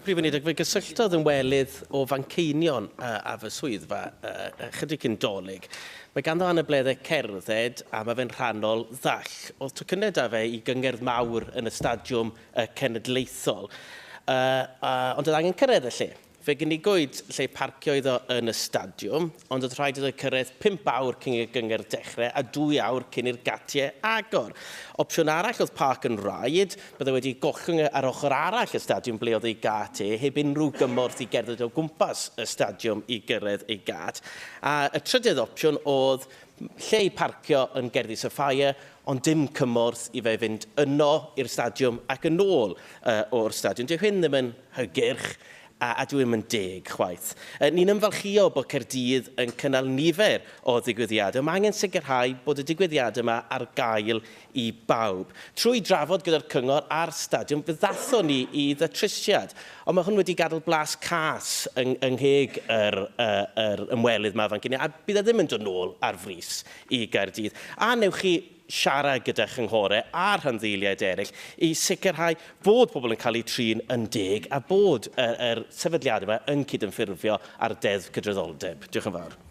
Prif Weinidog, fe gysylltodd ymwelydd o Fanceinion a fy swyddfa chydig yn dolyg. Mae ganddo anableddau cerdded a mae fe'n rhannol ddall. Oedd tocynnau da fe i gyngerdd mawr yn y stadiwm cenedlaethol. Ond oedd angen cyrraedd y lle. Fe gynnigwyd lle parcio iddo yn y stadiwm, ond oedd rhaid iddo cyrraedd 5 awr cyn y gyngerdd dechrau a 2 awr cyn i'r gatiau agor. Opsiwn arall oedd parc yn rhaid, bydde wedi gollwng ar ochr arall y stadiwm ble oedd ei gat heb unrhyw gymorth i gerdded o gwmpas y stadiwm i gyrraedd ei gat. A y trydydd opsiwn oedd lle i parcio yn gerddi Saffaia, ond dim cymorth i fe fynd yno i'r stadiwm ac yn ôl o'r stadiwm. Dyw hyn ddim yn hygyrch a dyw ddim yn deg chwaith. Ni'n ymfalchïo bod Caerdydd yn cynnal nifer o ddigwyddiadau. Mae angen sicrhau bod y digwyddiadau yma ar gael i bawb. Trwy drafod gyda'r cyngor a'r stadiwm, fe ddaethom ni i ddatrysiad. Ond mae hwn wedi gadael blas cas yng ngheg yr ymwelydd yma Fanceinion, a bydd e ddim yn dod nôl ar frys i Gaerdydd. A wnewch chi siarad gyda chynghorau a'r rhanddeiliaid eraill i sicrhau bod pobl yn cael eu trin yn deg a bod yr sefydliadau yma yn cydymffurfio ar Deddf Cydraddoldeb. Diolch yn fawr.